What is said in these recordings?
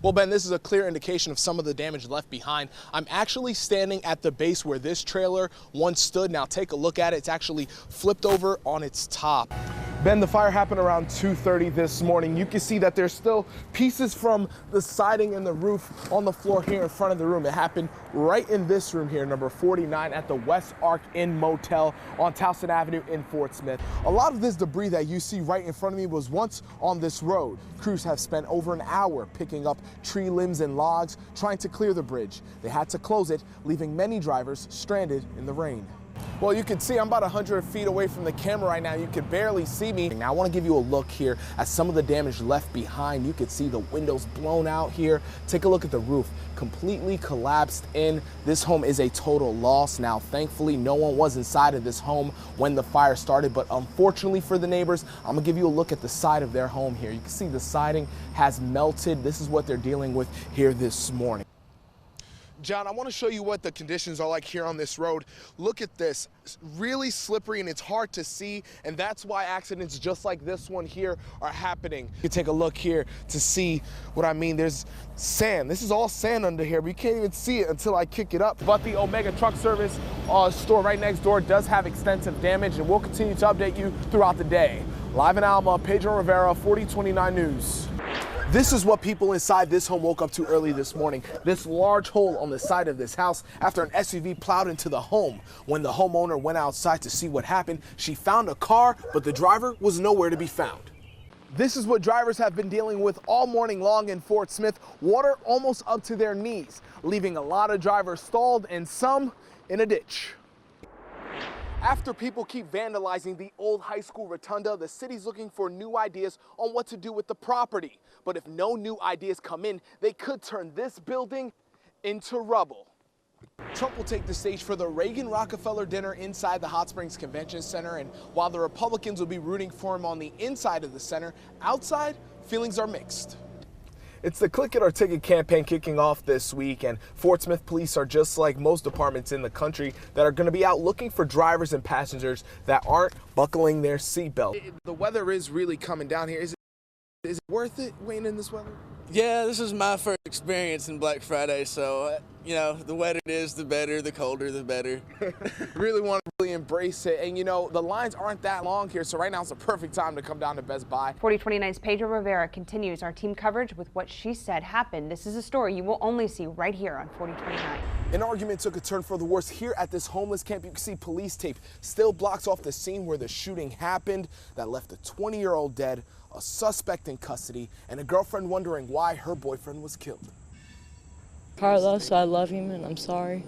Well, Ben, this is a clear indication of some of the damage left behind. I'm actually standing at the base where this trailer once stood. Now take a look at it. It's actually flipped over on its top. Ben, the fire happened around 2:30 this morning. You can see that there's still pieces from the siding and the roof on the floor here in front of the room. It happened right in this room here, number 49 at the West Ark Inn Motel on Towson Avenue in Fort Smith. A lot of this debris that you see right in front of me was once on this road. Crews have spent over an hour picking up tree limbs and logs, trying to clear the bridge. They had to close it, leaving many drivers stranded in the rain. Well, you can see I'm about 100 feet away from the camera right now. You can barely see me. Now I want to give you a look here at some of the damage left behind. You can see the windows blown out here. Take a look at the roof, completely collapsed in. This home is a total loss. Now, thankfully, no one was inside of this home when the fire started, but unfortunately for the neighbors, I'm gonna give you a look at the side of their home here. You can see the siding has melted. This is what they're dealing with here this morning. John, I want to show you what the conditions are like here on this road. Look at this. It's really slippery and it's hard to see, and that's why accidents just like this one here are happening. You can take a look here to see what I mean. There's sand. This is all sand under here, but you can't even see it until I kick it up. But the Omega Truck Service store right next door does have extensive damage, and we'll continue to update you throughout the day. Live in Alma, Pedro Rivera, 4029 News. This is what people inside this home woke up to early this morning. This large hole on the side of this house after an SUV plowed into the home. When the homeowner went outside to see what happened, she found a car, but the driver was nowhere to be found. This is what drivers have been dealing with all morning long in Fort Smith. Water almost up to their knees, leaving a lot of drivers stalled and some in a ditch. After people keep vandalizing the old high school rotunda, the city's looking for new ideas on what to do with the property. But if no new ideas come in, they could turn this building into rubble. Trump will take the stage for the Reagan-Rockefeller dinner inside the Hot Springs Convention Center, and while the Republicans will be rooting for him on the inside of the center, outside, feelings are mixed. It's the Click It or Ticket campaign kicking off this week, and Fort Smith police are just like most departments in the country that are going to be out looking for drivers and passengers that aren't buckling their seatbelt. The weather is really coming down here. Is it worth it waiting in this weather? Yeah, this is my first experience in Black Friday, so, you know, the wetter it is, the better, the colder, the better. Really want to really embrace it, and you know, the lines aren't that long here, so right now it's a perfect time to come down to Best Buy. 4029's Pedro Rivera continues our team coverage with what she said happened. This is a story you will only see right here on 4029. An argument took a turn for the worse here at this homeless camp. You can see police tape still blocks off the scene where the shooting happened that left a 20-year-old dead, a suspect in custody, and a girlfriend wondering why her boyfriend was killed. Carlos, I love him and I'm sorry.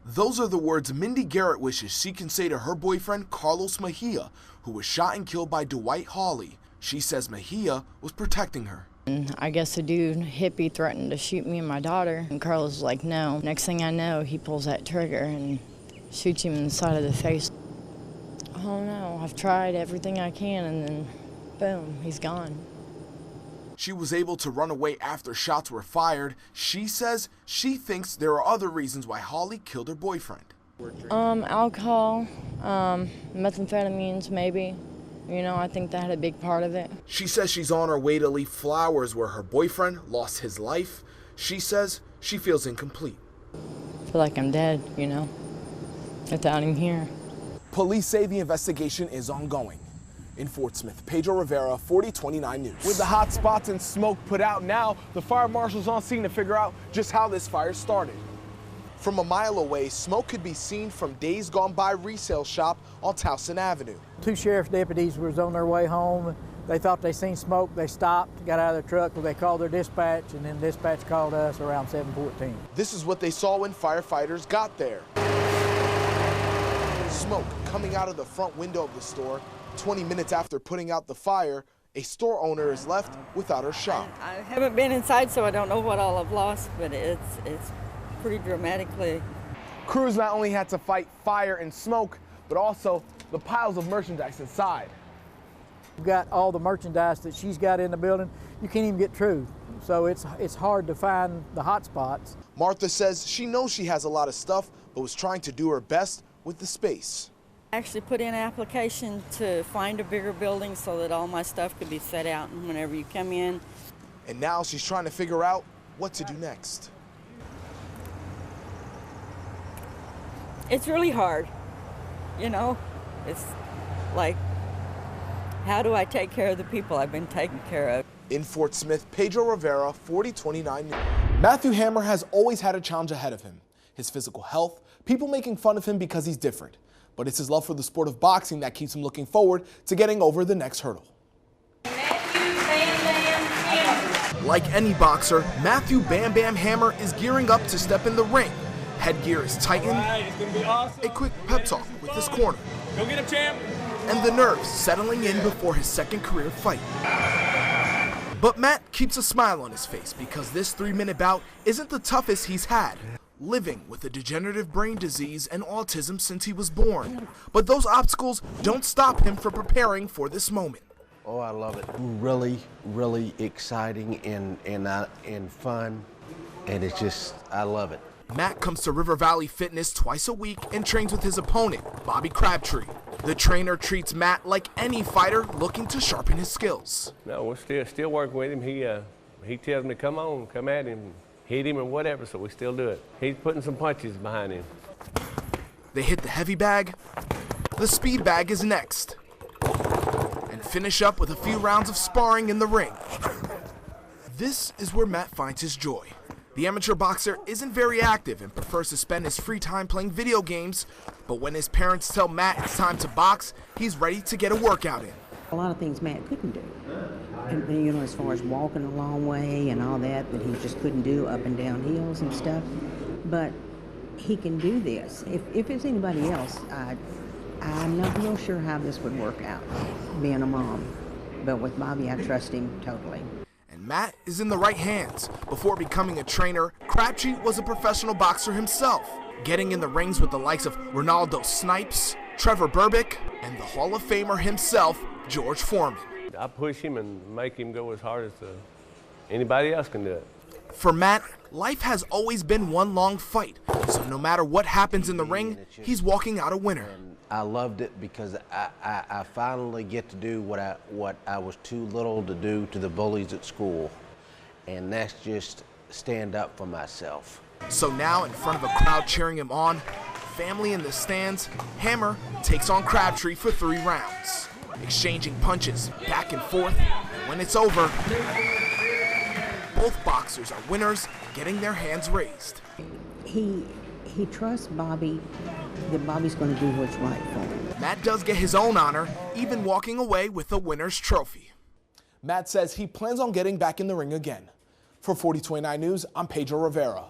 Those are the words Mindy Garrett wishes she can say to her boyfriend, Carlos Mejia, who was shot and killed by Dwight Hawley. She says Mejia was protecting her. And I guess a dude, hippie, threatened to shoot me and my daughter, and Carlos was like, no. Next thing I know, he pulls that trigger and shoots him in the side of the face. Oh no, I've tried everything I can, and then boom, he's gone. She was able to run away after shots were fired. She says she thinks there are other reasons why Hawley killed her boyfriend. Alcohol, methamphetamines maybe. You know, I think that had a big part of it. She says she's on her way to leave flowers where her boyfriend lost his life. She says she feels incomplete. I feel like I'm dead, you know, without him here. Police say the investigation is ongoing. In Fort Smith, Pedro Rivera, 4029 News. With the hot spots and smoke put out now, the fire marshal's on scene to figure out just how this fire started. From a mile away, smoke could be seen from Days Gone By resale shop on Towson Avenue. Two sheriff's deputies was on their way home. They thought they seen smoke. They stopped, got out of their truck, they called their dispatch, and then dispatch called us around 7:14. This is what they saw when firefighters got there. Smoke coming out of the front window of the store. 20 minutes after putting out the fire, a store owner is left without her shop. I haven't been inside, so I don't know what all I've lost, but it's pretty dramatically. Crews not only had to fight fire and smoke, but also the piles of merchandise inside. We've got all the merchandise that she's got in the building. You can't even get through, so it's hard to find the hot spots. Martha says she knows she has a lot of stuff, but was trying to do her best with the space. I actually put in an application to find a bigger building so that all my stuff could be set out and whenever you come in. And now she's trying to figure out what to do next. It's really hard, you know. It's like, how do I take care of the people I've been taking care of? In Fort Smith, Pedro Rivera, 4029 News. Matthew Hammer has always had a challenge ahead of him. His physical health, people making fun of him because he's different. But it's his love for the sport of boxing that keeps him looking forward to getting over the next hurdle. Like any boxer, Matthew Bam Bam Hammer is gearing up to step in the ring. Headgear is tightened, it's gonna be awesome. a quick pep talk with his corner, Go get him, champ. and the nerves settling in before his second career fight. But Matt keeps a smile on his face because this 3-minute bout isn't the toughest he's had, living with a degenerative brain disease and autism since he was born. But those obstacles don't stop him from preparing for this moment. Oh, I love it. Really, really exciting and fun, and it's just, I love it. Matt comes to River Valley Fitness twice a week and trains with his opponent, Bobby Crabtree. The trainer treats Matt like any fighter looking to sharpen his skills. No, we're still working with him. He tells me, come on, come at him, hit him or whatever, so we still do it. He's putting some punches behind him. They hit the heavy bag. The speed bag is next. And finish up with a few rounds of sparring in the ring. This is where Matt finds his joy. The amateur boxer isn't very active and prefers to spend his free time playing video games, but when his parents tell Matt it's time to box, he's ready to get a workout in. A lot of things Matt couldn't do, and you know, as far as walking a long way and all that he just couldn't do, up and down hills and stuff. But he can do this. If it's anybody else, I'm not real sure how this would work out, being a mom. But with Bobby, I trust him totally. Matt is in the right hands. Before becoming a trainer, Crabtree was a professional boxer himself, getting in the rings with the likes of Ronaldo Snipes, Trevor Berbick, and the Hall of Famer himself, George Foreman. I push him and make him go as hard as anybody else can do it. For Matt, life has always been one long fight, so no matter what happens in the ring, he's walking out a winner. I loved it because I finally get to do what I was too little to do to the bullies at school, and that's just stand up for myself. So now, in front of a crowd cheering him on, family in the stands, Hammer takes on Crabtree for 3 rounds, exchanging punches back and forth, and when it's over, both boxers are winners, getting their hands raised. He trusts Bobby, that Bobby's going to do what's right for him. Matt does get his own honor, even walking away with a winner's trophy. Matt says he plans on getting back in the ring again. For 4029 News, I'm Pedro Rivera.